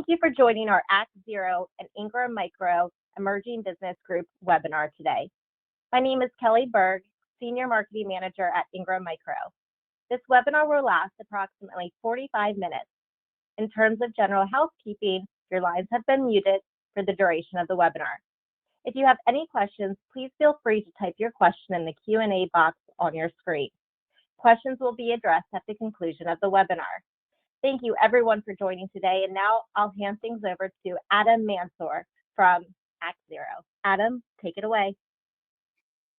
Thank you for joining our ActZero and Ingram Micro Emerging Business Group webinar today. My name is Kelly Berg, Senior Marketing Manager at Ingram Micro. This webinar will last approximately 45 minutes. In terms of general housekeeping, your lines have been muted for the duration of the webinar. If you have any questions, please feel free to type your question in the Q&A box on your screen. Questions will be addressed at the conclusion of the webinar. Thank you everyone for joining today, and now I'll hand things over to Adam Mansour from ActZero. Adam, take it away.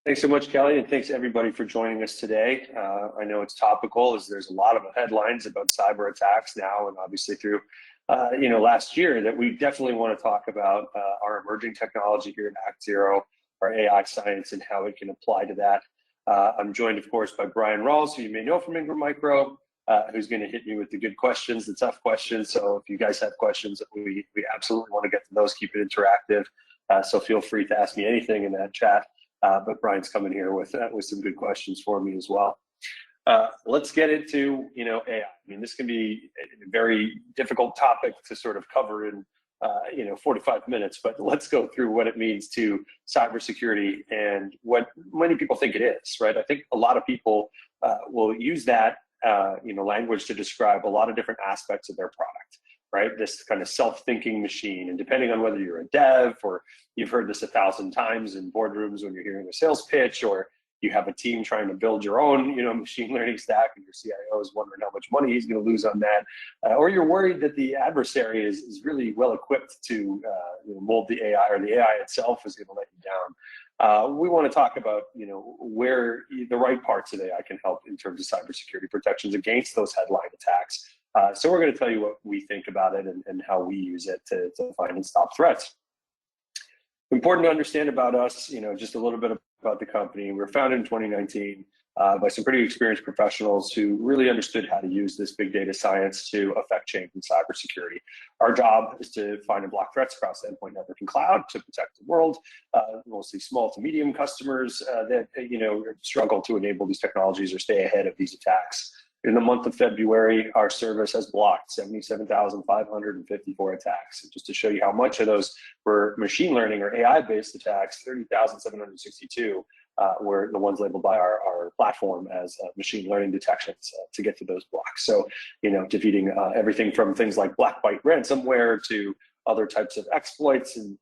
Thanks so much, Kelly, and thanks everybody for joining us today. I know it's topical as there's a lot of headlines about cyber attacks now, and obviously through last year, that we definitely want to talk about our emerging technology here at ActZero, our AI science, and how it can apply to that. I'm joined, of course, by Brian Rawls, who you may know from Ingram Micro, who's going to hit me with the good questions, the tough questions. So if you guys have questions, we absolutely want to get to those, keep it interactive. So feel free to ask me anything in that chat. But Brian's coming here with some good questions for me as well. Let's get into AI. I mean, this can be a very difficult topic to sort of cover in 45 minutes, but let's go through what it means to cybersecurity and what many people think it is, right? I think a lot of people will use that language to describe a lot of different aspects of their product, right? This kind of self-thinking machine. And depending on whether you're a dev or you've heard this 1,000 times in boardrooms when you're hearing a sales pitch, or you have a team trying to build your own, machine learning stack, and your CIO is wondering how much money he's going to lose on that, or you're worried that the adversary is really well equipped to mold the AI, or the AI itself is going to let you down. We want to talk about where the right parts of AI can help in terms of cybersecurity protections against those headline attacks. So we're going to tell you what we think about it and how we use it to find and stop threats. Important to understand about us, just a little bit about the company. We were founded in 2019 by some pretty experienced professionals who really understood how to use this big data science to affect change in cybersecurity. Our job is to find and block threats across the endpoint, network, and cloud to protect the world, mostly small to medium customers that struggle to enable these technologies or stay ahead of these attacks. In the month of February, our service has blocked 77,554 attacks. And just to show you how much of those were machine learning or AI-based attacks, 30,762 were the ones labeled by our platform as machine learning detections to get to those blocks. So, defeating everything from things like black bite ransomware to other types of exploits in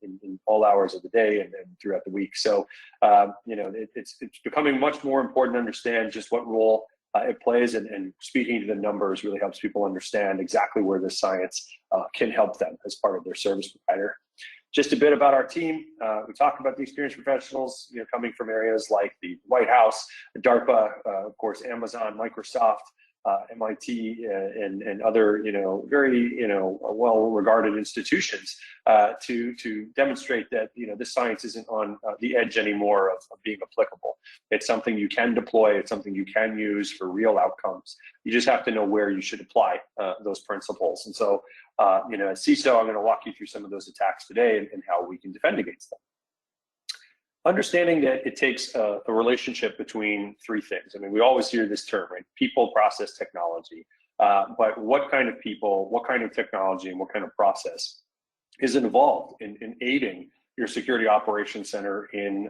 all hours of the day and throughout the week. So, it's becoming much more important to understand just what role it plays, and speaking to the numbers really helps people understand exactly where this science can help them as part of their service provider. Just a bit about our team. We talk about the experienced professionals, coming from areas like the White House, DARPA, of course, Amazon, Microsoft, MIT, and other, very, well-regarded institutions to demonstrate that, this science isn't on the edge anymore of being applicable. It's something you can deploy. It's something you can use for real outcomes. You just have to know where you should apply those principles. And so, as CISO, I'm going to walk you through some of those attacks today and how we can defend against them. Understanding that it takes a relationship between three things. I mean, we always hear this term, right? People, process, technology. But what kind of people, what kind of technology, and what kind of process is involved in aiding your security operations center in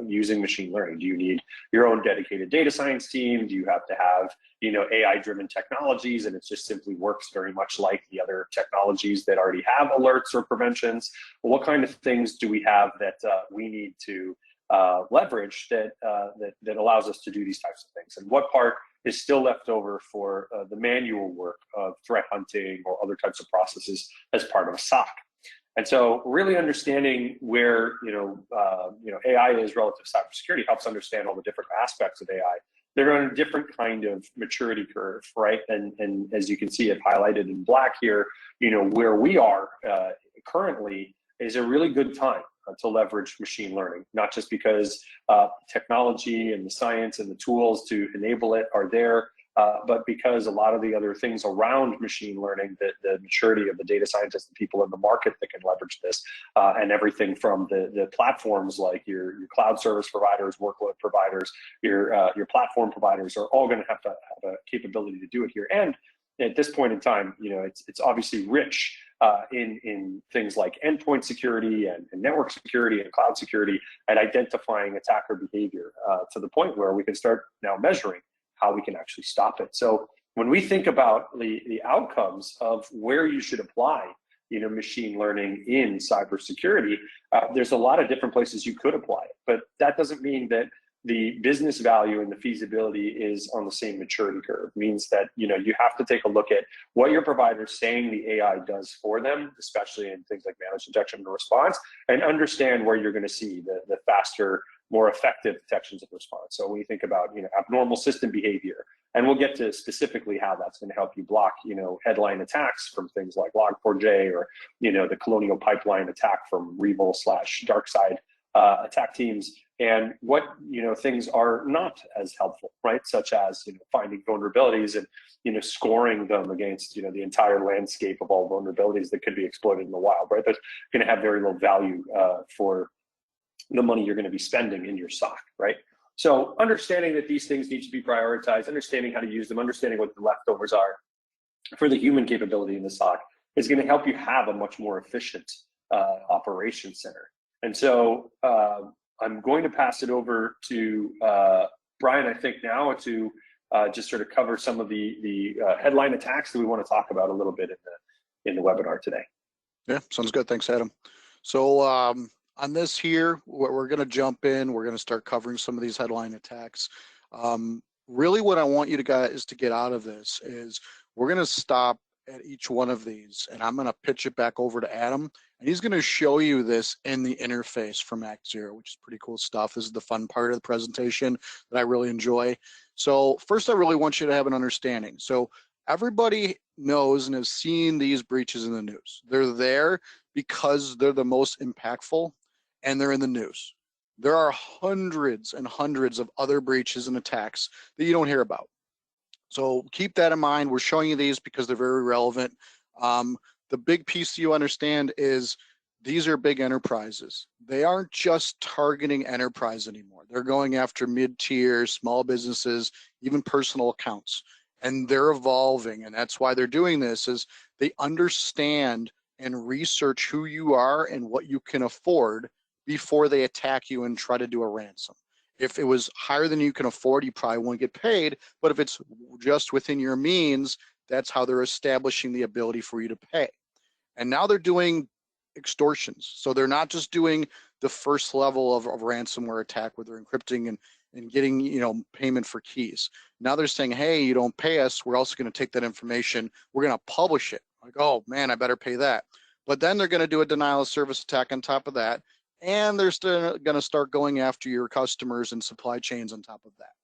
using machine learning? Do you need your own dedicated data science team? Do you have to have, AI-driven technologies, and it just simply works very much like the other technologies that already have alerts or preventions? Well, what kind of things do we have that we need to leverage that allows us to do these types of things? And what part is still left over for the manual work of threat hunting or other types of processes as part of a SOC? And so really understanding where AI is relative to cybersecurity helps understand all the different aspects of AI. They're on a different kind of maturity curve, right? And as you can see, I've highlighted in black here, where we are currently is a really good time to leverage machine learning, not just because technology and the science and the tools to enable it are there, but because a lot of the other things around machine learning, the maturity of the data scientists and people in the market that can leverage this, and everything from the platforms like your cloud service providers, workload providers, your platform providers are all going to have a capability to do it here. And at this point in time, it's obviously rich in things like endpoint security and network security and cloud security, and identifying attacker behavior to the point where we can start now measuring how we can actually stop it. So when we think about the outcomes of where you should apply, machine learning in cybersecurity, there's a lot of different places you could apply it, but that doesn't mean that the business value and the feasibility is on the same maturity curve. It means that you have to take a look at what your provider's saying the AI does for them, especially in things like managed detection and response, and understand where you're going to see the faster, more effective detections and response. So when you think about abnormal system behavior, and we'll get to specifically how that's going to help you block headline attacks from things like Log4j or the Colonial Pipeline attack from Revil/DarkSide attack teams, and what things are not as helpful, right? Such as finding vulnerabilities and scoring them against the entire landscape of all vulnerabilities that could be exploited in the wild, right? That's going to have very low value for the money you're going to be spending in your SOC, right? So understanding that these things need to be prioritized, understanding how to use them, understanding what the leftovers are for the human capability in the SOC is going to help you have a much more efficient operation center. And so I'm going to pass it over to Brian, I think now, to just sort of cover some of the headline attacks that we want to talk about a little bit in the webinar today. Yeah, sounds good. Thanks, Adam. So on this here, we're going to jump in. We're going to start covering some of these headline attacks. Really what I want you guys to get out of this is we're going to stop at each one of these, and I'm going to pitch it back over to Adam, and he's going to show you this in the interface from ActZero, which is pretty cool stuff. This is the fun part of the presentation that I really enjoy. So first, I really want you to have an understanding. So everybody knows and has seen these breaches in the news. They're there because they're the most impactful, and they're in the news. There are hundreds and hundreds of other breaches and attacks that you don't hear about. So keep that in mind. We're showing you these because they're very relevant. The big piece you understand is these are big enterprises. They aren't just targeting enterprise anymore. They're going after mid-tier, small businesses, even personal accounts. And they're evolving, and that's why they're doing this, is they understand and research who you are and what you can afford before they attack you and try to do a ransom. If it was higher than you can afford, you probably won't get paid. But if it's just within your means, that's how they're establishing the ability for you to pay. And now they're doing extortions. So they're not just doing the first level of ransomware attack where they're encrypting and getting payment for keys. Now they're saying, hey, you don't pay us, we're also going to take that information, we're going to publish it. Like, oh man, I better pay that. But then they're going to do a denial of service attack on top of that. And they're still going to start going after your customers and supply chains on top of that.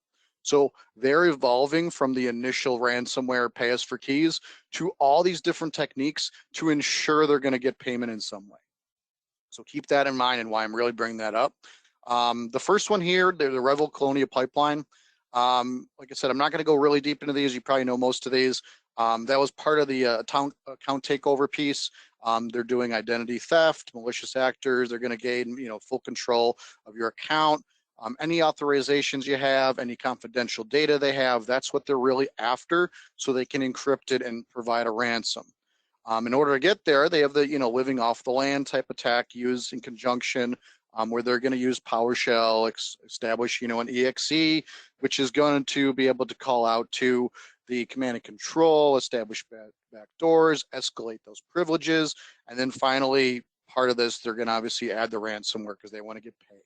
So they're evolving from the initial ransomware pay us for keys to all these different techniques to ensure they're going to get payment in some way. So keep that in mind and why I'm really bringing that up. The first one here, the Revil Colonial Pipeline. Like I said, I'm not going to go really deep into these. You probably know most of these. That was part of the account takeover piece. They're doing identity theft, malicious actors. They're going to gain full control of your account. Any authorizations you have, any confidential data they have, that's what they're really after, so they can encrypt it and provide a ransom. In order to get there, they have the living off the land type attack used in conjunction, where they're going to use PowerShell, establish an EXE, which is going to be able to call out to the command and control, establish backdoors, escalate those privileges, and then finally, part of this, they're going to obviously add the ransomware because they want to get paid.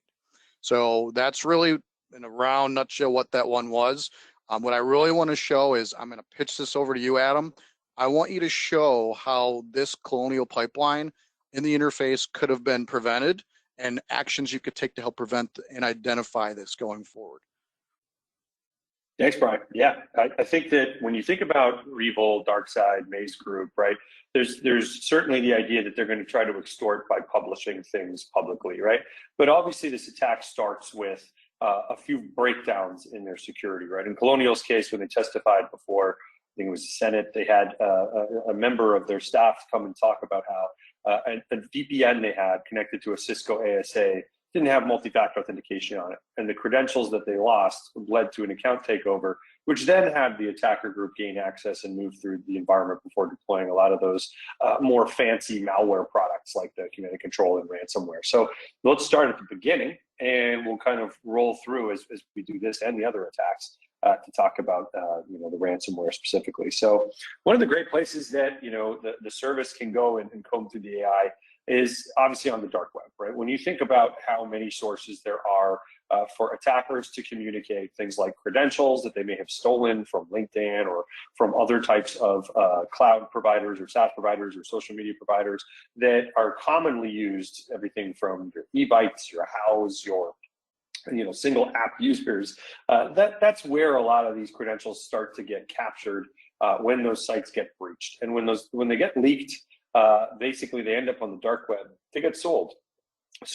So that's really, in a round nutshell, what that one was. What I really want to show is, I'm going to pitch this over to you, Adam. I want you to show how this Colonial Pipeline in the interface could have been prevented and actions you could take to help prevent and identify this going forward. Thanks, Brian. Yeah, I think that when you think about Revil, DarkSide, Maze Group, right, there's certainly the idea that they're going to try to extort by publishing things publicly, right? But obviously this attack starts with a few breakdowns in their security, right? In Colonial's case, when they testified before, I think it was the Senate, they had a member of their staff come and talk about how a VPN they had connected to a Cisco ASA didn't have multi-factor authentication on it. And the credentials that they lost led to an account takeover which then had the attacker group gain access and move through the environment before deploying a lot of those more fancy malware products like the command and control and ransomware. So let's start at the beginning, and we'll kind of roll through as we do this and the other attacks to talk about the ransomware specifically. So one of the great places that the service can go and comb through the AI is obviously on the dark web, right? When you think about how many sources there are for attackers to communicate, things like credentials that they may have stolen from LinkedIn or from other types of cloud providers or SaaS providers or social media providers that are commonly used, everything from your eBytes, your Hows, your single app users, that's where a lot of these credentials start to get captured when those sites get breached. And when they get leaked, basically they end up on the dark web. They get sold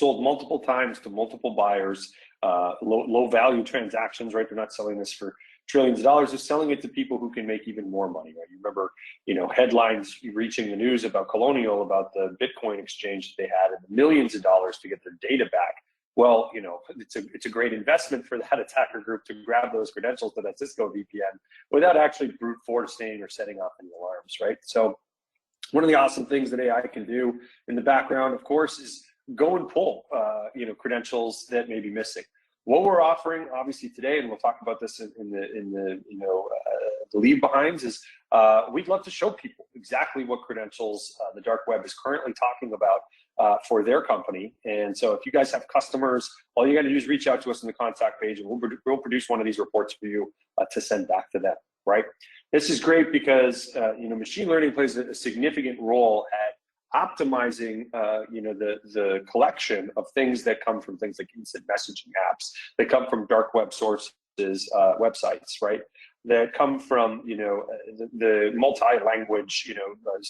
multiple times to multiple buyers, low value transactions, right? They're not selling this for trillions of dollars. They're selling it to people who can make even more money, right? You remember, headlines reaching the news about Colonial, about the Bitcoin exchange that they had, and the millions of dollars to get their data back. Well, it's a great investment for that attacker group to grab those credentials to that Cisco VPN without actually brute forcing or setting off any alarms, right? So one of the awesome things that AI can do in the background, of course, is go and pull, credentials that may be missing. What we're offering, obviously, today, and we'll talk about this in the leave behinds, is we'd love to show people exactly what credentials the dark web is currently talking about for their company. And so if you guys have customers, all you got to do is reach out to us on the contact page, and we'll produce one of these reports for you to send back to them, right? This is great because machine learning plays a significant role at optimizing the collection of things that come from things like instant messaging apps, that come from dark web sources, websites, right? That come from the multi-language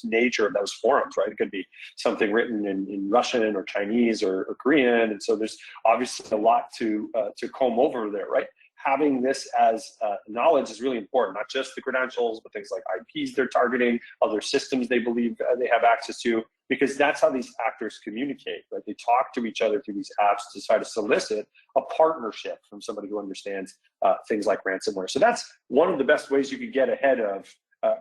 nature of those forums, right? It could be something written in Russian or Chinese or Korean, and so there's obviously a lot to comb over there, right? Having this as knowledge is really important, not just the credentials, but things like IPs they're targeting, other systems they believe they have access to, because that's how these actors communicate, right? They talk to each other through these apps to try to solicit a partnership from somebody who understands things like ransomware. So that's one of the best ways you could get ahead of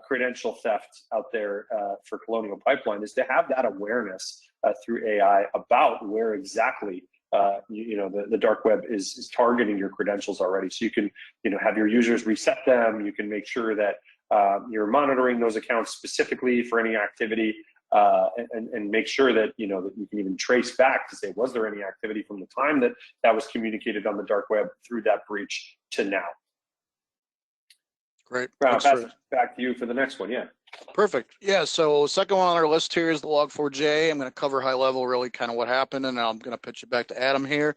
credential theft out there for Colonial Pipeline, is to have that awareness through AI about where exactly the dark web is targeting your credentials already. So you can, have your users reset them. You can make sure that you're monitoring those accounts specifically for any activity, and make sure that, that you can even trace back to say, was there any activity from the time that was communicated on the dark web through that breach to now. Great. I'll pass it back to you for the next one. Yeah. Perfect. Yeah. So second one on our list here is the Log4j. I'm going to cover high level, really kind of what happened, and I'm going to pitch it back to Adam here.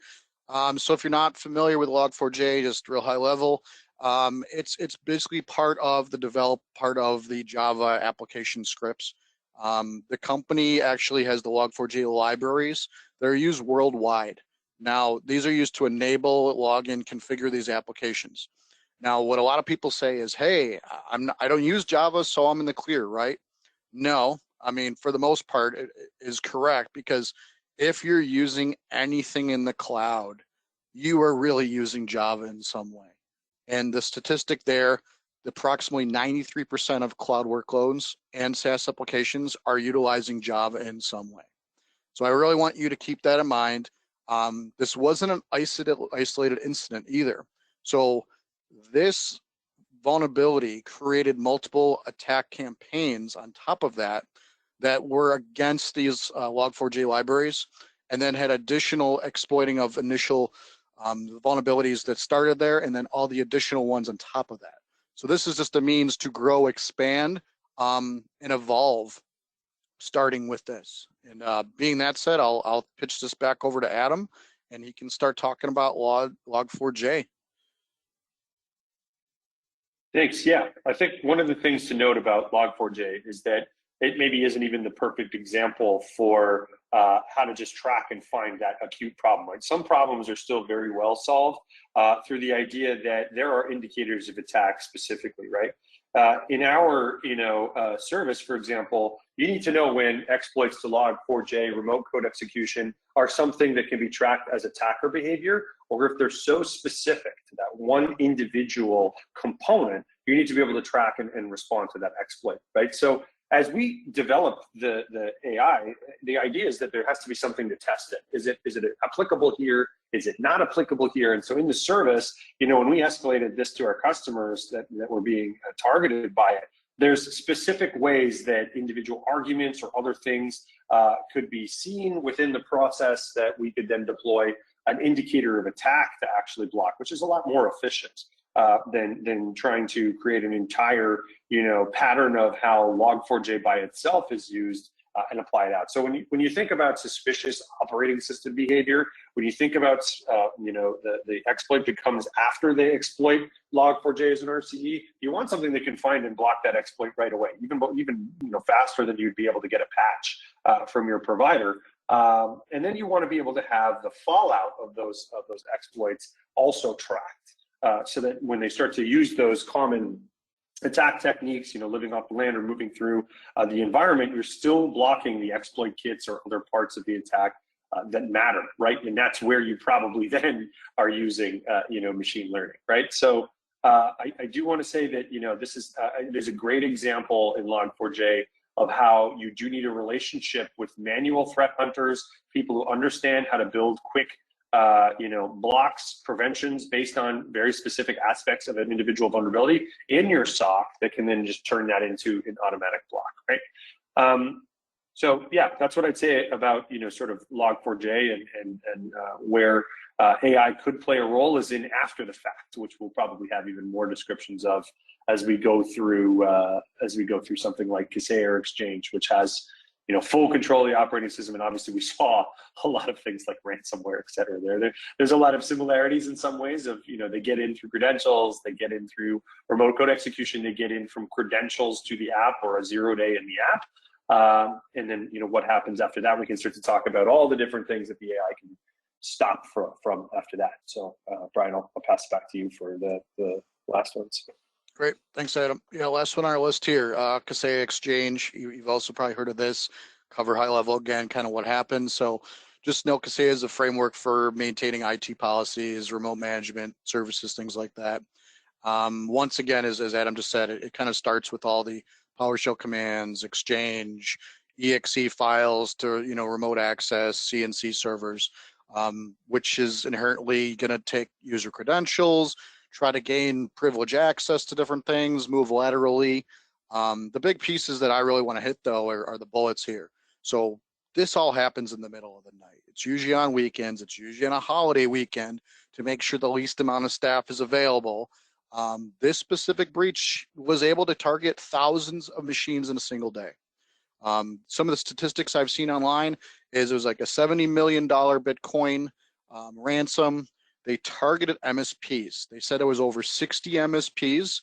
So if you're not familiar with Log4j, just real high level, it's basically part of the Java application scripts. The company actually has the Log4j libraries that are used worldwide. Now, these are used to enable, log in, configure these applications. Now, what a lot of people say is, hey, I don't use Java, so I'm in the clear, right? No, I mean, for the most part, it is correct, because if you're using anything in the cloud, you are really using Java in some way. And the statistic there, approximately 93% of cloud workloads and SaaS applications are utilizing Java in some way. So I really want you to keep that in mind. This wasn't an isolated incident either. So this vulnerability created multiple attack campaigns on top of that were against these Log4j libraries, and then had additional exploiting of initial vulnerabilities that started there, and then all the additional ones on top of that. So this is just a means to grow, expand, and evolve, starting with this. And being that said, I'll pitch this back over to Adam, and he can start talking about Log4j. Thanks. Yeah, I think one of the things to note about Log4j is that it maybe isn't even the perfect example for how to just track and find that acute problem. Right? Some problems are still very well solved through the idea that there are indicators of attack specifically, right? In our service, for example, you need to know when exploits to log4j, remote code execution are something that can be tracked as attacker behavior, or if they're so specific to that one individual component, you need to be able to track and respond to that exploit, right? So as we develop the AI, the idea is that there has to be something to test it. Is it applicable here? Is it not applicable here? And so in the service, when we escalated this to our customers that were being targeted by it, there's specific ways that individual arguments or other things could be seen within the process that we could then deploy an indicator of attack to actually block, which is a lot more efficient than trying to create an entire pattern of how log4j by itself is used and apply it out. So when you think about suspicious operating system behavior, when you think about the exploit that comes after they exploit log4j as an RCE, you want something that can find and block that exploit right away, even faster than you'd be able to get a patch from your provider. And then you want to be able to have the fallout of those exploits also tracked, so that when they start to use those common attack techniques, living off the land or moving through the environment, you're still blocking the exploit kits or other parts of the attack that matter, right? And that's where you probably then are using, machine learning, right? So I do want to say that, this is, there's a great example in log4j of how you do need a relationship with manual threat hunters, people who understand how to build quick blocks, preventions based on very specific aspects of an individual vulnerability in your SOC that can then just turn that into an automatic block, right? So yeah, that's what I'd say about, sort of log4j and where AI could play a role is in after the fact, which we'll probably have even more descriptions of as we go through something like Kaseya or Exchange, which has full control of the operating system. And obviously we saw a lot of things like ransomware, et cetera. There's a lot of similarities in some ways of, they get in through credentials, they get in through remote code execution, they get in from credentials to the app or a 0-day in the app. And then, what happens after that, we can start to talk about all the different things that the AI can stop from after that. So Brian, I'll pass it back to you for the last ones. Great. Thanks, Adam. Yeah, last one on our list here, Kaseya Exchange. You've also probably heard of this. Cover high level again, kind of what happens. So just know Kaseya is a framework for maintaining IT policies, remote management, services, things like that. Once again, as Adam just said, it kind of starts with all the PowerShell commands, Exchange, exe files to remote access, CNC servers, which is inherently going to take user credentials, try to gain privilege access to different things, move laterally. The big pieces that I really want to hit, though, are the bullets here. So this all happens in the middle of the night. It's usually on weekends. It's usually on a holiday weekend to make sure the least amount of staff is available. This specific breach was able to target thousands of machines in a single day. Some of the statistics I've seen online is it was like a $70 million Bitcoin ransom. They targeted MSPs. They said it was over 60 MSPs.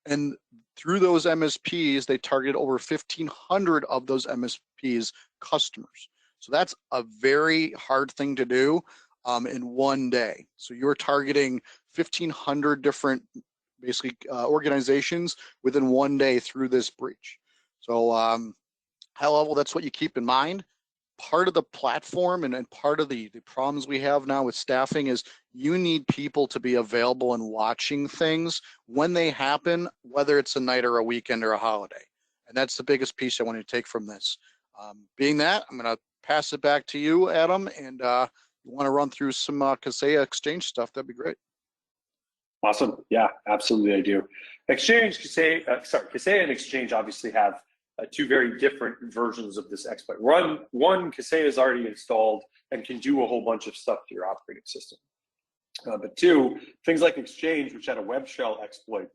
And through those MSPs, they targeted over 1,500 of those MSPs customers. So that's a very hard thing to do in one day. So you're targeting 1,500 different basically organizations within one day through this breach. So high level, that's what you keep in mind. Part of the platform and part of the problems we have now with staffing is you need people to be available and watching things when they happen, whether it's a night or a weekend or a holiday. And that's the biggest piece I want to take from this. Being that, I'm going to pass it back to you, Adam, and you want to run through some Kaseya Exchange stuff, that'd be great. Awesome. Yeah, absolutely, I do. Kaseya and Exchange obviously have two very different versions of this exploit. One, Kaseya is already installed and can do a whole bunch of stuff to your operating system. But two, things like Exchange, which had a web shell exploit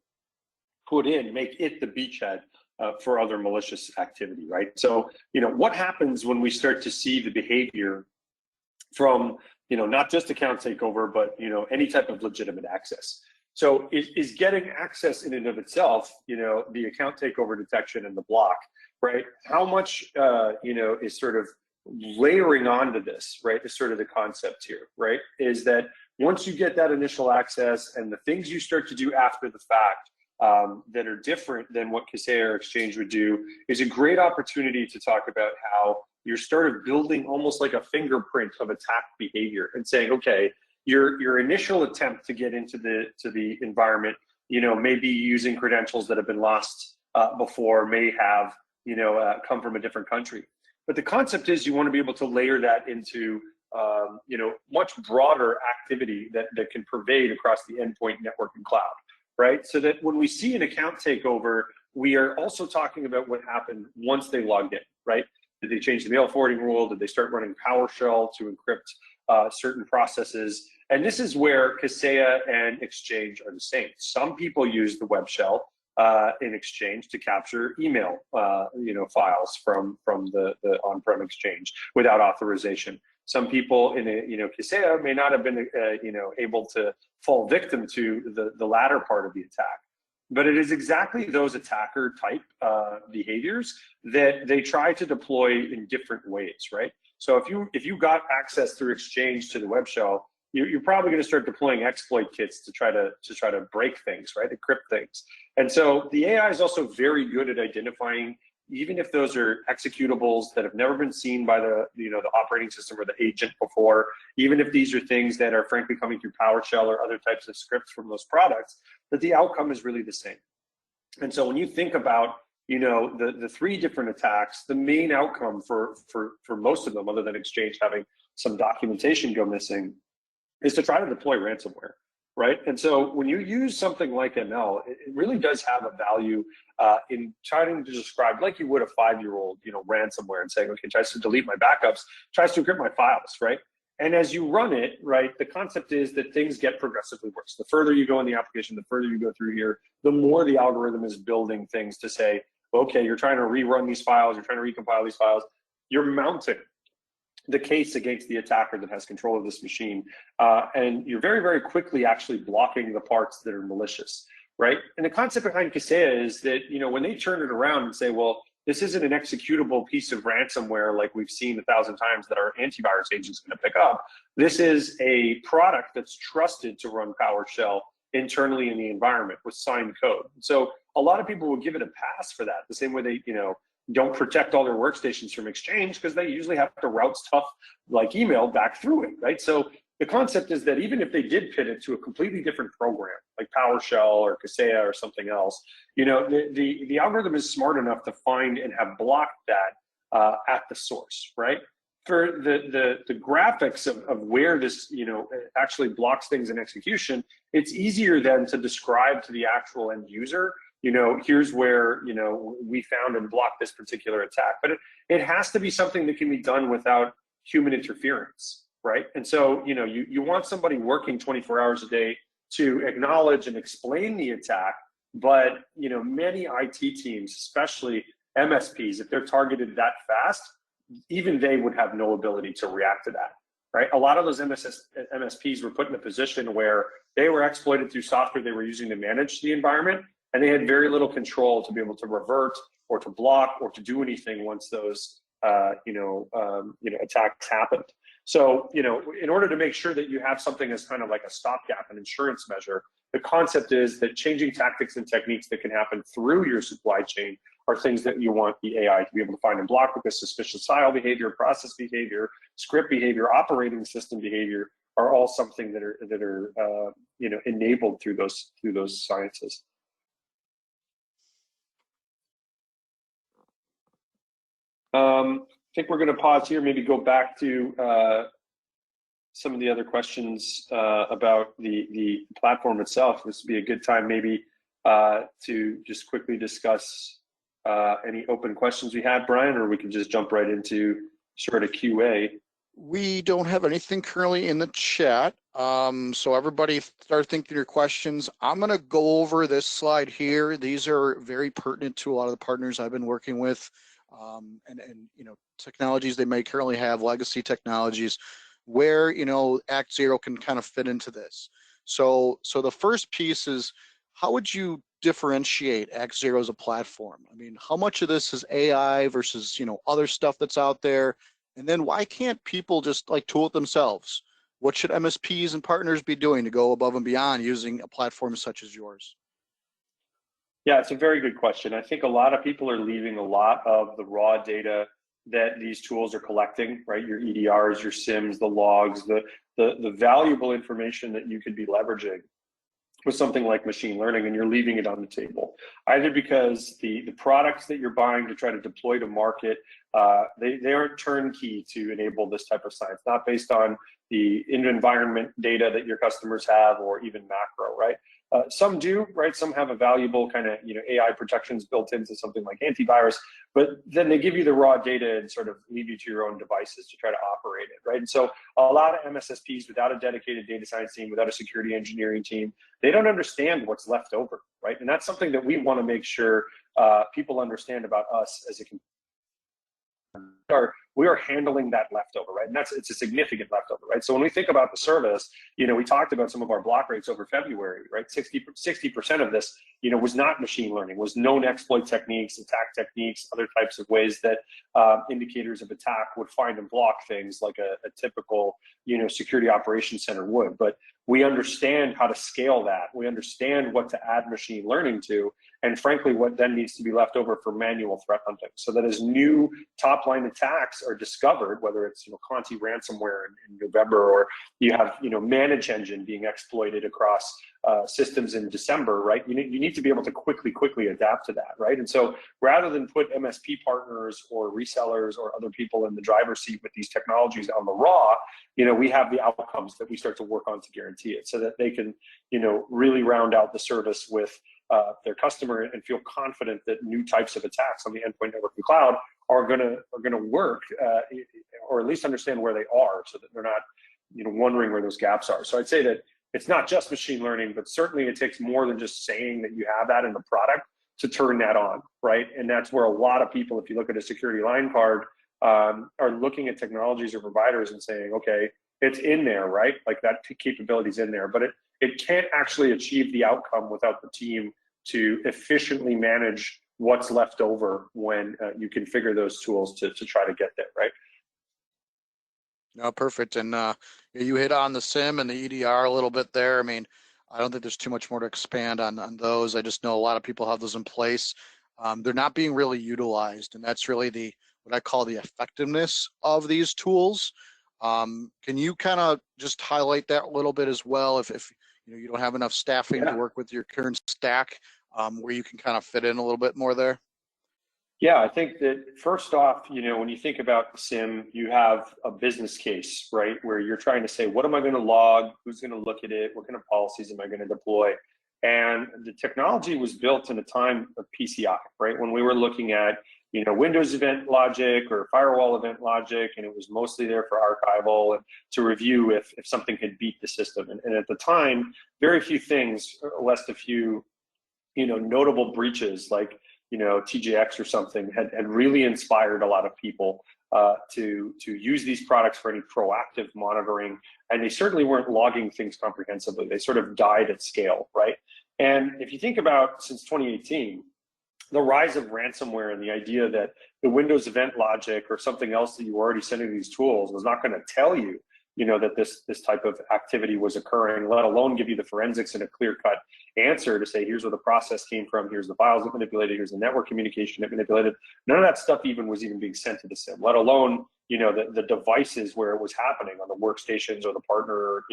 put in, make it the beachhead for other malicious activity, right? So, what happens when we start to see the behavior from, not just account takeover, but, any type of legitimate access? So is getting access in and of itself, the account takeover detection and the block, right? How much, is sort of layering onto this, right? Is sort of the concept here, right? Is that once you get that initial access and the things you start to do after the fact that are different than what Kaseya or Exchange would do is a great opportunity to talk about how you're sort of building almost like a fingerprint of attack behavior and saying, okay, your initial attempt to get into the environment, may be using credentials that have been lost before, may have, come from a different country. But the concept is you want to be able to layer that into, much broader activity that can pervade across the endpoint, network, and cloud, right? So that when we see an account takeover, we are also talking about what happened once they logged in, right? Did they change the mail forwarding rule? Did they start running PowerShell to encrypt certain processes? And this is where Kaseya and Exchange are the same. Some people use the web shell in Exchange to capture email, files from the on-prem Exchange without authorization. Some people in Kaseya may not have been, able to fall victim to the latter part of the attack. But it is exactly those attacker type behaviors that they try to deploy in different ways, right? So if you got access through Exchange to the web shell, you're probably going to start deploying exploit kits to try to break things, right? Encrypt things. And so the AI is also very good at identifying, even if those are executables that have never been seen by the operating system or the agent before, even if these are things that are frankly coming through PowerShell or other types of scripts from those products, that the outcome is really the same. And so when you think about the three different attacks, the main outcome for most of them, other than Exchange having some documentation go missing, is to try to deploy ransomware, right? And so when you use something like ML, it really does have a value in trying to describe, like you would a 5-year-old, ransomware, and saying, okay, tries to delete my backups, tries to encrypt my files, right? And as you run it, right, the concept is that things get progressively worse. The further you go in the application, the further you go through here, the more the algorithm is building things to say, okay, you're trying to rerun these files, you're trying to recompile these files, you're mounting the case against the attacker that has control of this machine. And you're very, very quickly actually blocking the parts that are malicious, right? And the concept behind Kaseya is that, when they turn it around and say, well, this isn't an executable piece of ransomware like we've seen 1,000 times that our antivirus agent's going to pick up. This is a product that's trusted to run PowerShell internally in the environment with signed code. So a lot of people will give it a pass for that, the same way they, don't protect all their workstations from Exchange, because they usually have to route stuff like email back through it, right? So the concept is that even if they did pivot to a completely different program, like PowerShell or Kaseya or something else, the algorithm is smart enough to find and have blocked that at the source, right? For the graphics of where this actually blocks things in execution, it's easier then to describe to the actual end user, here's where, we found and blocked this particular attack. But it has to be something that can be done without human interference, right? And so, you want somebody working 24 hours a day to acknowledge and explain the attack. But, many IT teams, especially MSPs, if they're targeted that fast, even they would have no ability to react to that, right? A lot of those MSPs were put in a position where they were exploited through software they were using to manage the environment, and they had very little control to be able to revert or to block or to do anything once those attacks happened. So, in order to make sure that you have something as kind of like a stopgap, an insurance measure, the concept is that changing tactics and techniques that can happen through your supply chain are things that you want the AI to be able to find and block, because suspicious file behavior, process behavior, script behavior, operating system behavior are all something that are enabled through those sciences. I think we're going to pause here, maybe go back to some of the other questions about the platform itself. This would be a good time maybe to just quickly discuss any open questions we had, Brian, or we can just jump right into sort of QA. We don't have anything currently in the chat. So everybody start thinking your questions. I'm going to go over this slide here. These are very pertinent to a lot of the partners I've been working with. And technologies they may currently have, legacy technologies, where ActZero can kind of fit into this. So the first piece is, how would you differentiate ActZero as a platform? I mean, how much of this is AI versus other stuff that's out there? And then why can't people just like tool it themselves? What should MSPs and partners be doing to go above and beyond using a platform such as yours? Yeah, it's a very good question. I think a lot of people are leaving a lot of the raw data that these tools are collecting, right? Your EDRs, your SIMs, the logs, the valuable information that you could be leveraging with something like machine learning, and you're leaving it on the table, either because the products that you're buying to try to deploy to market, they aren't turnkey to enable this type of science, not based on the environment data that your customers have or even macro, right? Some do, right? Some have a valuable kind of, AI protections built into something like antivirus, but then they give you the raw data and sort of leave you to your own devices to try to operate it, right? And so a lot of MSSPs without a dedicated data science team, without a security engineering team, they don't understand what's left over, right? And that's something that we want to make sure people understand about us as a we are handling that leftover, right? And it's a significant leftover, right? So when we think about the service, we talked about some of our block rates over February, right? 60% of this, was not machine learning, was known exploit techniques, attack techniques, other types of ways that indicators of attack would find and block things like a typical, security operations center would. But we understand how to scale that. We understand what to add machine learning to, and frankly, what then needs to be left over for manual threat hunting. So that as new top-line attacks are discovered, whether it's Conti ransomware in November, or you have Manage Engine being exploited across systems in December, right? You need to be able to quickly adapt to that, right? And so rather than put MSP partners or resellers or other people in the driver's seat with these technologies on the raw, we have the outcomes that we start to work on to guarantee it, so that they can really round out the service with their customer and feel confident that new types of attacks on the endpoint, network, and cloud are gonna work, or at least understand where they are, so that they're not wondering where those gaps are. So I'd say that it's not just machine learning, but certainly it takes more than just saying that you have that in the product to turn that on, right? And that's where a lot of people, if you look at a security line card, are looking at technologies or providers and saying, okay, it's in there, right? Like that capability's in there, but it can't actually achieve the outcome without the team to efficiently manage what's left over when you configure those tools to try to get there, right? No, perfect. And you hit on the SIM and the EDR a little bit there. I mean, I don't think there's too much more to expand on those. I just know a lot of people have those in place. They're not being really utilized, and that's really what I call the effectiveness of these tools. Can you kind of just highlight that a little bit as well, if you don't have enough staffing to work with your current stack, where you can kind of fit in a little bit more there? Yeah, I think that first off, when you think about the SIM, you have a business case, right? Where you're trying to say, what am I going to log? Who's going to look at it? What kind of policies am I going to deploy? And the technology was built in a time of PCI, right? When we were looking at, Windows event logic or firewall event logic, and it was mostly there for archival and to review if something had beat the system. And at the time, very few things, less a few, notable breaches like, TJX or something had really inspired a lot of people to use these products for any proactive monitoring. And they certainly weren't logging things comprehensively. They sort of died at scale, right? And if you think about since 2018, the rise of ransomware and the idea that the Windows event logic or something else that you were already sending these tools was not going to tell you, that this type of activity was occurring, let alone give you the forensics and a clear-cut answer to say, here's where the process came from, here's the files that manipulated, here's the network communication that manipulated. None of that stuff was even being sent to the SIM, let alone, the devices where it was happening on the workstations or the partner,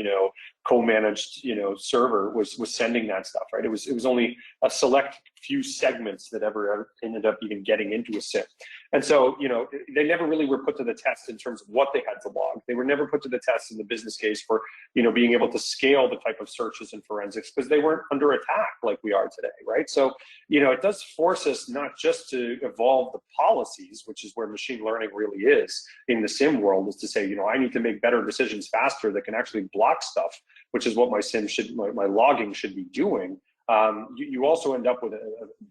co-managed, server was sending that stuff, right? It was only a select few segments that ever ended up even getting into a SIM. And so, they never really were put to the test in terms of what they had to log. They were never put to the test in the business case for, being able to scale the type of searches and forensics, because they weren't under attack like we are today, right? So, it does force us not just to evolve the policies, which is where machine learning really is in the SIM world, is to say, I need to make better decisions faster that can actually block stuff, which is what my SIM my logging should be doing. You also end up with a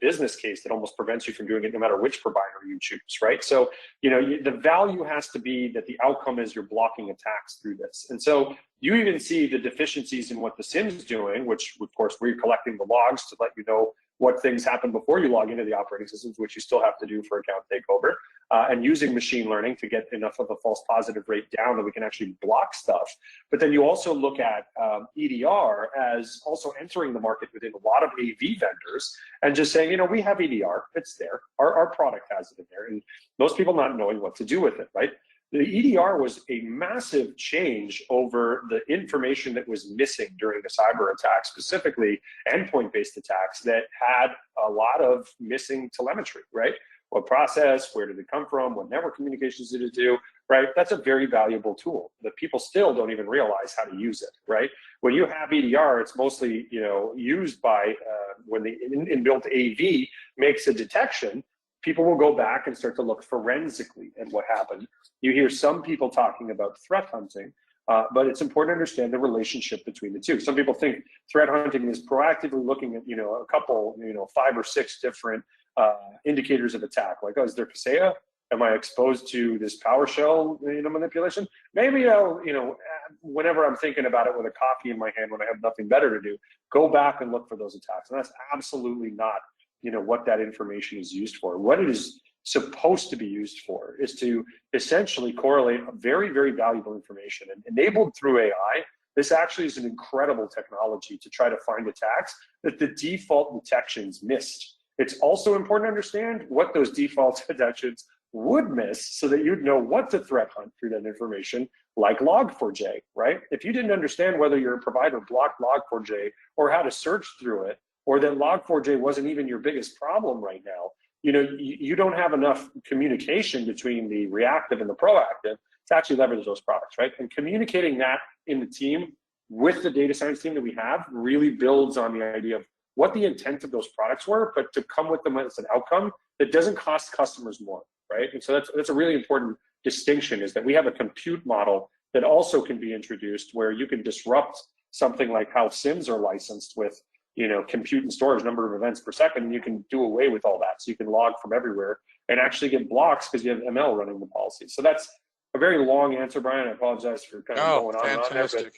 business case that almost prevents you from doing it no matter which provider you choose, right? So, the value has to be that the outcome is you're blocking attacks through this. And so you even see the deficiencies in what the SIM's doing, which of course we're collecting the logs to let you know what things happen before you log into the operating systems, which you still have to do for account takeover, and using machine learning to get enough of a false positive rate down that we can actually block stuff. But then you also look at EDR as also entering the market within a lot of AV vendors and just saying, we have EDR, it's there. Our product has it in there. And most people not knowing what to do with it, right? The EDR was a massive change over the information that was missing during the cyber attack, specifically endpoint-based attacks that had a lot of missing telemetry, right? What process, where did it come from, what network communications did it do, right? That's a very valuable tool that people still don't even realize how to use it, right? When you have EDR, it's mostly used by when the inbuilt AV makes a detection, people will go back and start to look forensically at what happened. You hear some people talking about threat hunting, but it's important to understand the relationship between the two. Some people think threat hunting is proactively looking at, a couple, 5 or 6 different indicators of attack. Like, oh, is there Kaseya? Am I exposed to this PowerShell, manipulation? Maybe I'll, whenever I'm thinking about it with a coffee in my hand when I have nothing better to do, go back and look for those attacks. And that's absolutely not what that information is used for. What it is supposed to be used for is to essentially correlate very, very valuable information. And enabled through AI, this actually is an incredible technology to try to find attacks that the default detections missed. It's also important to understand what those default detections would miss so that you'd know what to threat hunt through that information, like Log4j, right? If you didn't understand whether your provider blocked Log4j or how to search through it, or that Log4j wasn't even your biggest problem right now, you don't have enough communication between the reactive and the proactive to actually leverage those products, right? And communicating that in the team with the data science team that we have really builds on the idea of what the intent of those products were, but to come with them as an outcome that doesn't cost customers more, right? And so that's a really important distinction, is that we have a compute model that also can be introduced where you can disrupt something like how SIMs are licensed with compute and storage, number of events per second, and you can do away with all that. So you can log from everywhere and actually get blocks because you have ML running the policy. So that's a very long answer, Brian. I apologize for kind of going on and on there, but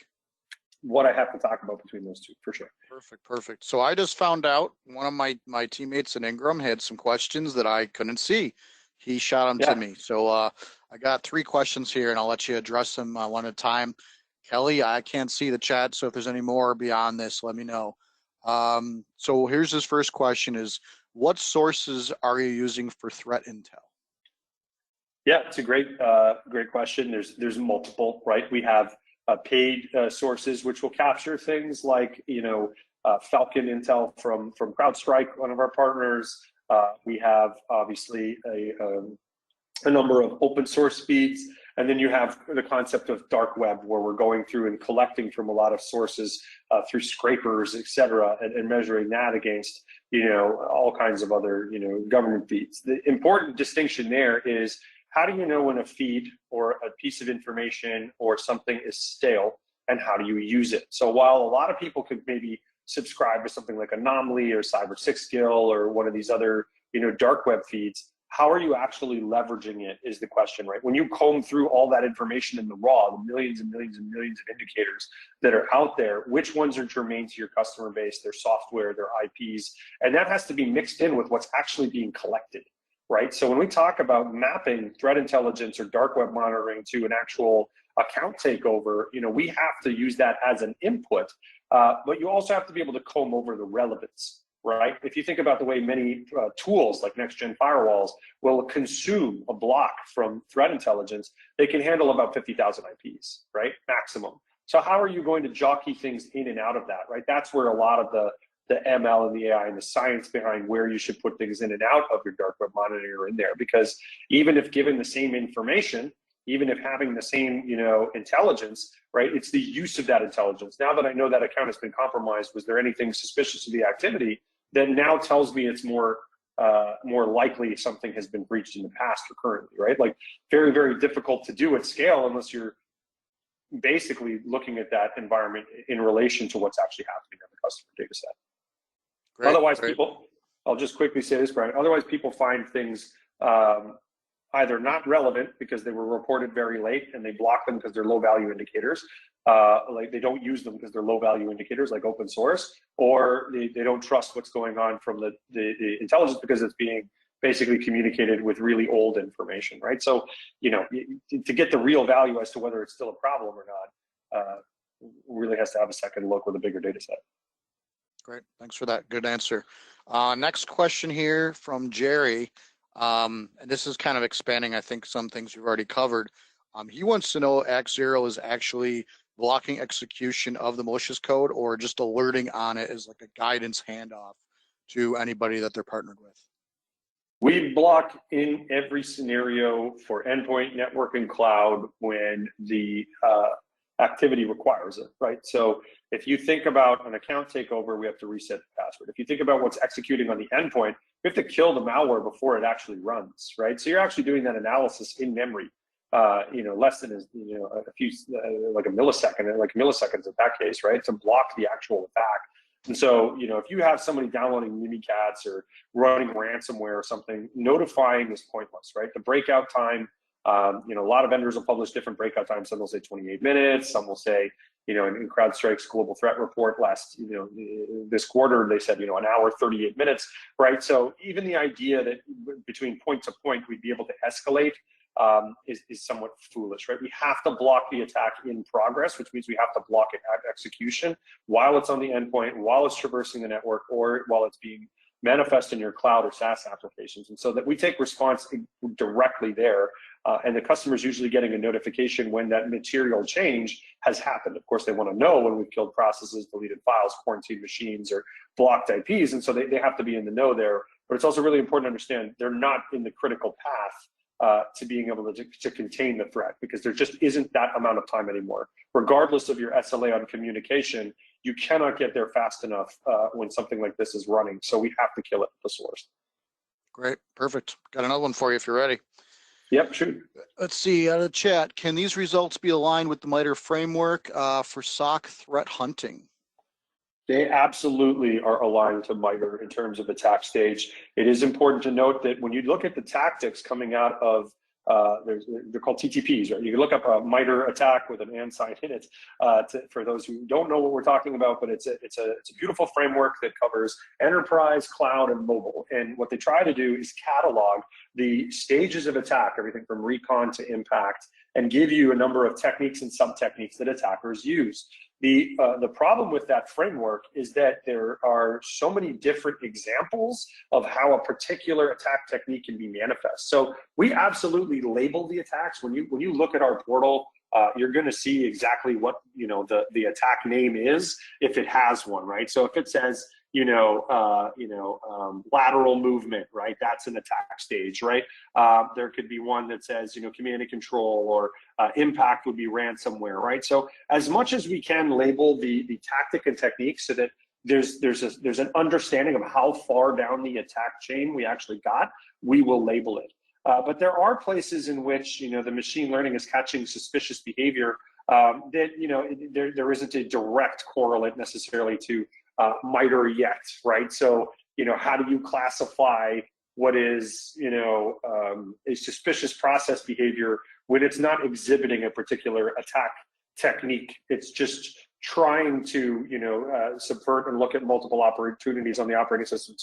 what I have to talk about between those two, for sure. Perfect. So I just found out one of my teammates in Ingram had some questions that I couldn't see. He shot them to me. So I got 3 questions here, and I'll let you address them one at a time. Kelly, I can't see the chat, so if there's any more beyond this, let me know. So here's his first question is, what sources are you using for threat intel? Yeah, it's a great question. There's multiple, right? We have paid sources, which will capture things like, Falcon Intel from CrowdStrike, one of our partners. We have obviously a number of open source feeds. And then you have the concept of dark web, where we're going through and collecting from a lot of sources through scrapers, et cetera, and measuring that against, all kinds of other, government feeds. The important distinction there is, how do you know when a feed or a piece of information or something is stale, and how do you use it? So while a lot of people could maybe subscribe to something like Anomaly or Cyber6Skill or one of these other, dark web feeds, how are you actually leveraging it is the question, right? When you comb through all that information in the raw, the millions and millions and millions of indicators that are out there, which ones are germane to your customer base, their software, their IPs, and that has to be mixed in with what's actually being collected, right? So when we talk about mapping threat intelligence or dark web monitoring to an actual account takeover, we have to use that as an input, but you also have to be able to comb over the relevance. Right? If you think about the way many tools like next-gen firewalls will consume a block from threat intelligence, they can handle about 50,000 IPs, right? Maximum. So how are you going to jockey things in and out of that, right? That's where a lot of the ML and the AI and the science behind where you should put things in and out of your dark web monitoring are in there. Because even if given the same information, even if having the same, intelligence, right? It's the use of that intelligence. Now that I know that account has been compromised, was there anything suspicious of the activity? That now tells me it's more likely something has been breached in the past or currently, right? Like very, very difficult to do at scale unless you're basically looking at that environment in relation to what's actually happening on the customer data set. Otherwise, people, I'll just quickly say this, Brian, otherwise people find things either not relevant because they were reported very late and they block them because they're low value indicators, like they don't use them because they're low value indicators like open source, or they don't trust what's going on from the intelligence because it's being basically communicated with really old information, right? So, to get the real value as to whether it's still a problem or not, really has to have a second look with a bigger data set. Great, thanks for that. Good answer. Next question here from Jerry. And this is kind of expanding, I think, some things you've already covered. He wants to know ActZero is actually blocking execution of the malicious code or just alerting on it as like a guidance handoff to anybody that they're partnered with. We block in every scenario for endpoint, network, and cloud when the activity requires it, right? So if you think about an account takeover, we have to reset the password. If you think about what's executing on the endpoint, we have to kill the malware before it actually runs, right? So you're actually doing that analysis in memory, less than a few, like a millisecond, like milliseconds in that case, right? To block the actual attack. And so, if you have somebody downloading Mimikatz or running ransomware or something, notifying is pointless, right? The breakout time, a lot of vendors will publish different breakout times. Some will say 28 minutes. Some will say, in CrowdStrike's global threat report this quarter, they said, an hour, 38 minutes, right? So even the idea that between point to point, we'd be able to escalate is somewhat foolish, right? We have to block the attack in progress, which means we have to block it at execution while it's on the endpoint, while it's traversing the network, or while it's being manifest in your cloud or SaaS applications. And so that we take response directly there. And the customer is usually getting a notification when that material change has happened. Of course, they want to know when we've killed processes, deleted files, quarantined machines, or blocked IPs. And so they have to be in the know there. But it's also really important to understand they're not in the critical path to being able to contain the threat, because there just isn't that amount of time anymore. Regardless of your SLA on communication, you cannot get there fast enough when something like this is running. So we have to kill it at the source. Great, perfect. Got another one for you if you're ready. Yep, shoot. Let's see, out of the chat, can these results be aligned with the MITRE framework for SOC threat hunting? They absolutely are aligned to MITRE in terms of attack stage. It is important to note that when you look at the tactics coming out of, they're called TTPs, right? You can look up a MITRE attack with an and sign in it for those who don't know what we're talking about, but it's a beautiful framework that covers enterprise, cloud, and mobile. And what they try to do is catalog the stages of attack, everything from recon to impact, and give you a number of techniques and sub-techniques that attackers use. The problem with that framework is that there are so many different examples of how a particular attack technique can be manifest. So we absolutely label the attacks. When you look at our portal, you're going to see exactly what the attack name is if it has one, right? So if it says lateral movement, right? That's an attack stage, right? There could be one that says, command and control, or impact would be ransomware, right? So as much as we can label the tactic and technique so that there's an understanding of how far down the attack chain we actually got, we will label it. But there are places in which, the machine learning is catching suspicious behavior that, there isn't a direct correlate necessarily to MITRE yet, right? So, how do you classify what is, a suspicious process behavior when it's not exhibiting a particular attack technique? It's just trying to, subvert and look at multiple opportunities on the operating system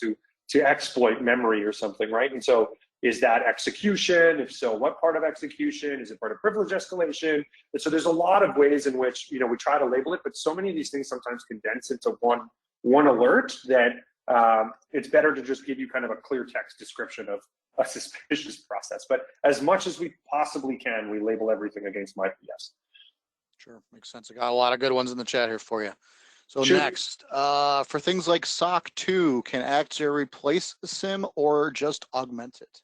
to exploit memory or something, right? And so, is that execution? If so, what part of execution? Is it part of privilege escalation? And so there's a lot of ways in which, we try to label it, but so many of these things sometimes condense into one alert that it's better to just give you kind of a clear text description of a suspicious process. But as much as we possibly can, we label everything against MITRE, yes. Sure, makes sense. I got a lot of good ones in the chat here for you. So Sure. Next, for things like SOC 2, can ActZero replace the SIM or just augment it?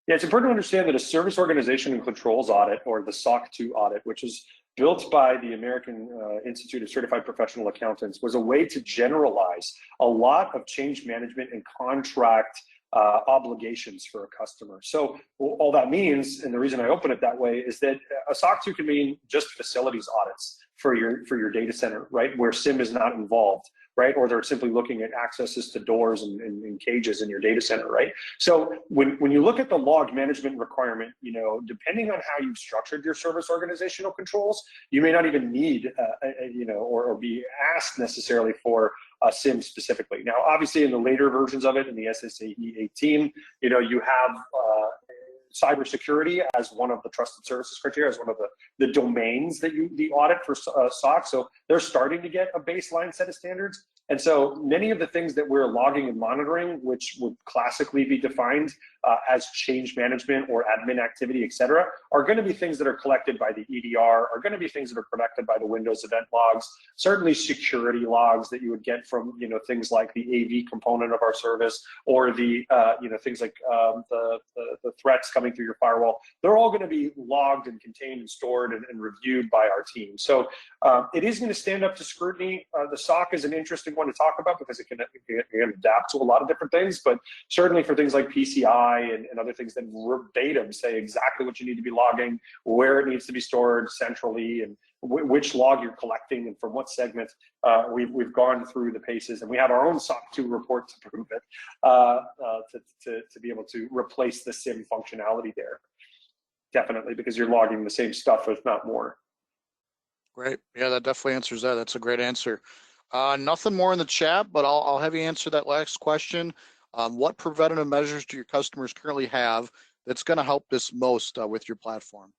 Yeah, it's important to understand that a service organization and controls audit, or the SOC 2 audit, which is built by the American Institute of Certified Professional Accountants, was a way to generalize a lot of change management and contract obligations for a customer. So all that means, and the reason I open it that way, is that a SOC 2 can mean just facilities audits for your data center, right, where SIM is not involved, right? Or they're simply looking at accesses to doors and cages in your data center, right? So when you look at the log management requirement, depending on how you've structured your service organizational controls, you may not even need, or be asked necessarily for a SIM specifically. Now, obviously, in the later versions of it, in the SSAE 18, you have cybersecurity as one of the trusted services criteria, as one of the domains that the audit for SOC. So they're starting to get a baseline set of standards. And so many of the things that we're logging and monitoring, which would classically be defined as change management or admin activity, et cetera, are going to be things that are collected by the EDR, are going to be things that are collected by the Windows event logs, certainly security logs that you would get from, things like the AV component of our service, or the, things like the threats coming through your firewall. They're all going to be logged and contained and stored and reviewed by our team. So it is going to stand up to scrutiny. The SOC is an interesting one to talk about because it can adapt to a lot of different things, but certainly for things like PCI and other things that verbatim say exactly what you need to be logging, where it needs to be stored centrally, and which log you're collecting and from what segment. We've gone through the paces, and we have our own SOC 2 report to prove it, to be able to replace the SIM functionality there. Definitely, because you're logging the same stuff, if not more. Great. Yeah, that definitely answers that. That's a great answer. Nothing more in the chat, but I'll have you answer that last question. What preventative measures do your customers currently have that's going to help this most with your platform?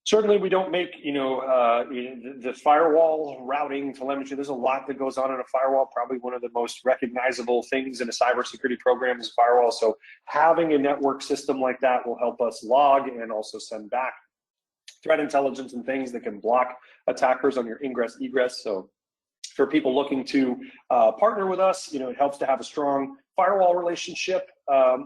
Certainly, we don't make, the firewall routing telemetry. There's a lot that goes on in a firewall. Probably one of the most recognizable things in a cybersecurity program is firewall. So having a network system like that will help us log and also send back threat intelligence and things that can block attackers on your ingress egress. So for people looking to partner with us, it helps to have a strong firewall relationship.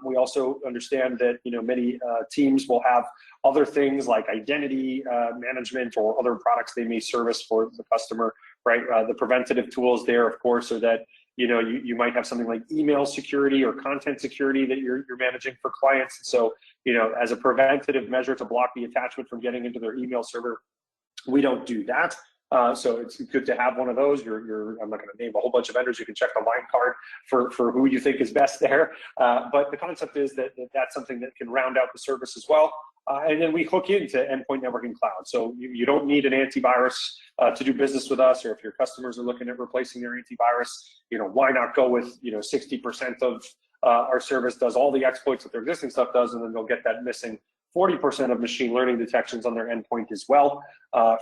We also understand that many teams will have other things like identity management or other products they may service for the customer, right? The preventative tools there, of course, are that you might have something like email security or content security that you're managing for clients. So as a preventative measure to block the attachment from getting into their email server, we don't do that. So it's good to have one of those. I'm not going to name a whole bunch of vendors. You can check the line card for who you think is best there. But the concept is that that's something that can round out the service as well. And then we hook into endpoint networking cloud. So you don't need an antivirus to do business with us, or if your customers are looking at replacing their antivirus, why not go with 60% of our service does all the exploits that their existing stuff does, and then they'll get that missing 40% of machine learning detections on their endpoint as well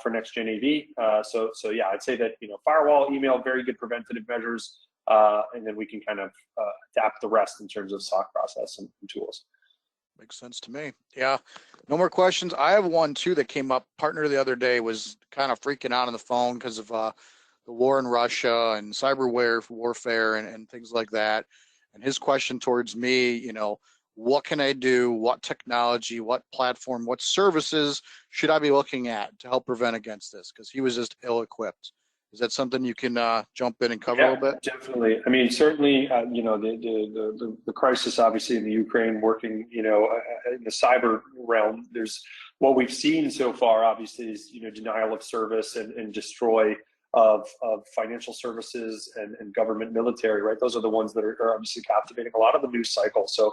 for next gen AV. So yeah, I'd say that firewall, email, very good preventative measures, and then we can kind of adapt the rest in terms of SOC process and tools. Makes sense to me. Yeah, no more questions. I have one too that came up. Partner the other day was kind of freaking out on the phone because of the war in Russia and cyberware warfare and things like that. And his question towards me, what can I do? What technology, what platform, what services should I be looking at to help prevent against this? Because he was just ill-equipped. Is that something you can jump in and cover a little bit? Definitely. I mean, certainly, the crisis, obviously, in the Ukraine, working, in the cyber realm. There's what we've seen so far, obviously, is denial of service and destroy of financial services and government military, right? Those are the ones that are obviously captivating a lot of the news cycle. So,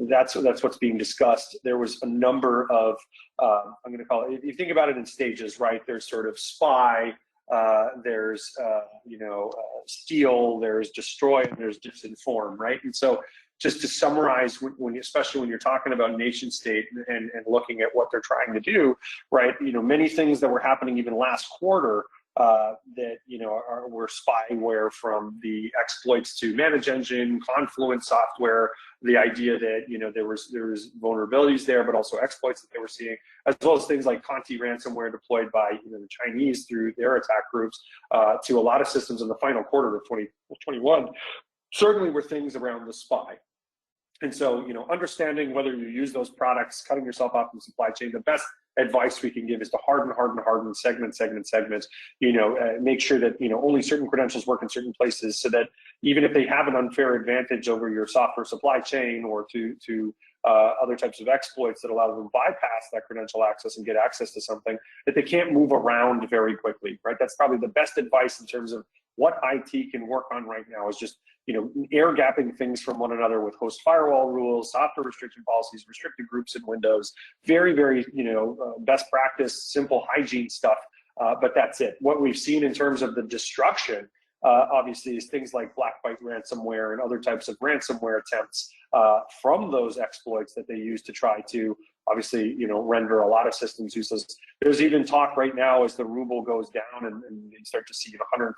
that's what's being discussed. There was a number of, I'm going to call it, if you think about it in stages, right? There's sort of spy, there's steal, there's destroy, and there's disinform, right? And so just to summarize, especially when you're talking about nation state and looking at what they're trying to do, right? Many things that were happening even last quarter that were spyware, from the exploits to Manage Engine, Confluence software, the idea that there was vulnerabilities there, but also exploits that they were seeing, as well as things like Conti ransomware deployed by the Chinese through their attack groups to a lot of systems in the final quarter of 2021. Certainly were things around the spy. And so, understanding whether you use those products, cutting yourself off from the supply chain, the best advice we can give is to harden, segment, make sure that, only certain credentials work in certain places, so that even if they have an unfair advantage over your software supply chain or to other types of exploits that allow them to bypass that credential access and get access to something, that they can't move around very quickly, right? That's probably the best advice in terms of what IT can work on right now is just, air gapping things from one another with host firewall rules, software restriction policies, restricted groups in Windows, very, very, best practice, simple hygiene stuff. But that's it. What we've seen in terms of the destruction, obviously, is things like black bite ransomware and other types of ransomware attempts from those exploits that they use to try to, obviously, render a lot of systems useless. There's even talk right now as the ruble goes down and you start to see 150%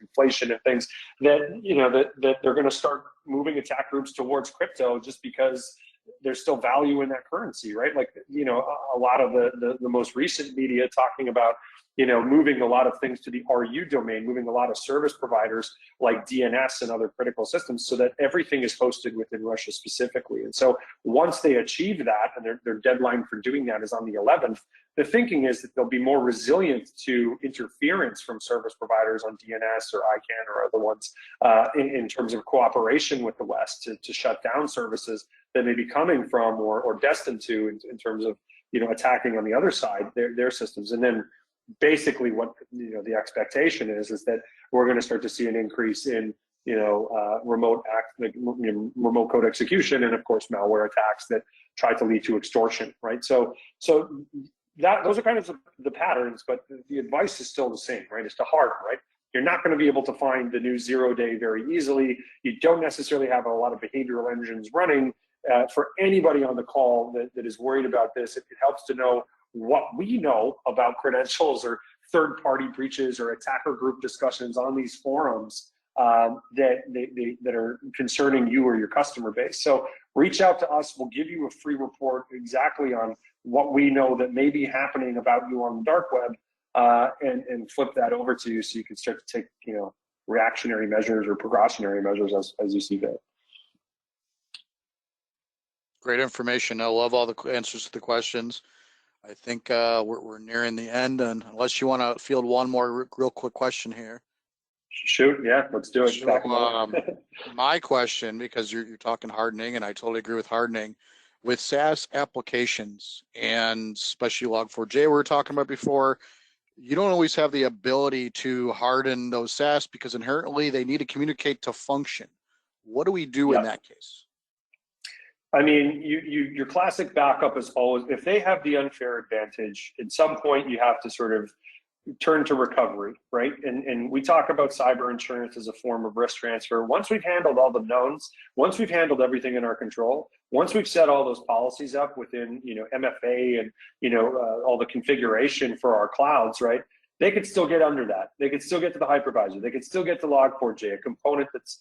inflation and things that, that they're going to start moving attack groups towards crypto just because there's still value in that currency, right? Like, a lot of the most recent media talking about, moving a lot of things to the RU domain, moving a lot of service providers like DNS and other critical systems so that everything is hosted within Russia specifically. And so once they achieve that, and their deadline for doing that is on the 11th, the thinking is that they'll be more resilient to interference from service providers on DNS or ICANN or other ones in terms of cooperation with the West to shut down services that may be coming from or destined to in terms of, attacking on the other side, their systems. And then basically what the expectation is that we're going to start to see an increase in remote code execution and of course malware attacks that try to lead to extortion, right? So those are kind of the patterns, but the advice is still the same, right? It's to harden, right? You're not going to be able to find the new 0-day very easily. You don't necessarily have a lot of behavioral engines running. For anybody on the call that is worried about this, it helps to know what we know about credentials or third-party breaches or attacker group discussions on these forums that are concerning you or your customer base. So reach out to us. We'll give you a free report exactly on what we know that may be happening about you on the dark web, and flip that over to you so you can start to take reactionary measures or precautionary measures as you see fit. Great information. I love all the answers to the questions. I think we're nearing the end, and unless you want to field one more real quick question here. Shoot, yeah, let's do it. So, my question, because you're talking hardening, and I totally agree with hardening, with SaaS applications and especially Log4j we were talking about before, you don't always have the ability to harden those SaaS because inherently they need to communicate to function. What do we do in that case? I mean, your classic backup is always, if they have the unfair advantage, at some point you have to sort of turn to recovery, right? And we talk about cyber insurance as a form of risk transfer. Once we've handled all the knowns, once we've handled everything in our control, once we've set all those policies up within, MFA and, all the configuration for our clouds, right? They could still get under that. They could still get to the hypervisor. They could still get to Log4j, a component that's,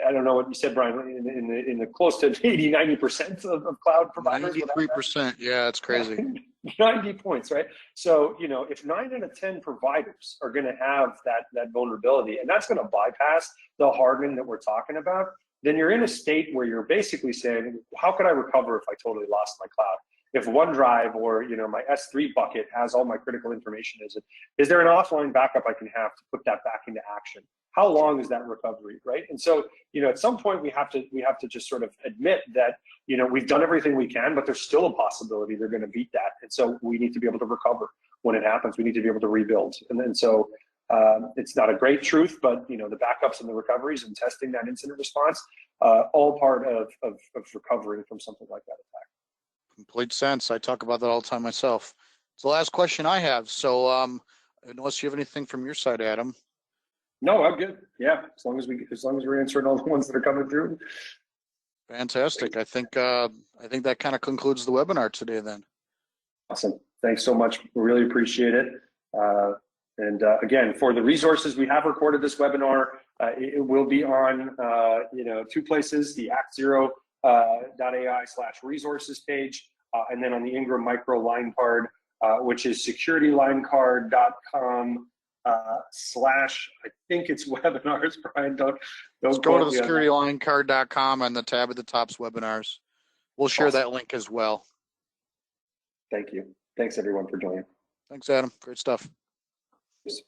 I don't know what you said, Brian, in the close to 80, 90% of cloud providers. 93%, yeah, it's crazy. 90 points, right? So, if 9 out of 10 providers are going to have that vulnerability, and that's going to bypass the hardening that we're talking about, then you're in a state where you're basically saying, how could I recover if I totally lost my cloud? If OneDrive or my S3 bucket has all my critical information, is there an offline backup I can have to put that back into action? How long is that recovery, right? And so, at some point we have to just sort of admit that, we've done everything we can, but there's still a possibility they're going to beat that. And so we need to be able to recover when it happens. We need to be able to rebuild. And so it's not a great truth, but the backups and the recoveries and testing that incident response, all part of recovering from something like that attack. Complete sense. I talk about that all the time myself. It's the last question I have. So unless you have anything from your side, Adam. No, I'm good. Yeah, as long as we're answering all the ones that are coming through. Fantastic. I think that kind of concludes the webinar today then. Awesome. Thanks so much. We really appreciate it. And again, for the resources, we have recorded this webinar. It will be on two places, the ActZero.ai/resources page, and then on the Ingram Micro line card, which is securitylinecard.com / I think it's webinars, Brian. Don't go to the securitylinecard.com and the tab at the top's webinars. We'll share that link as well. Thank you. Thanks everyone for joining. Thanks, Adam. Great stuff. Yes.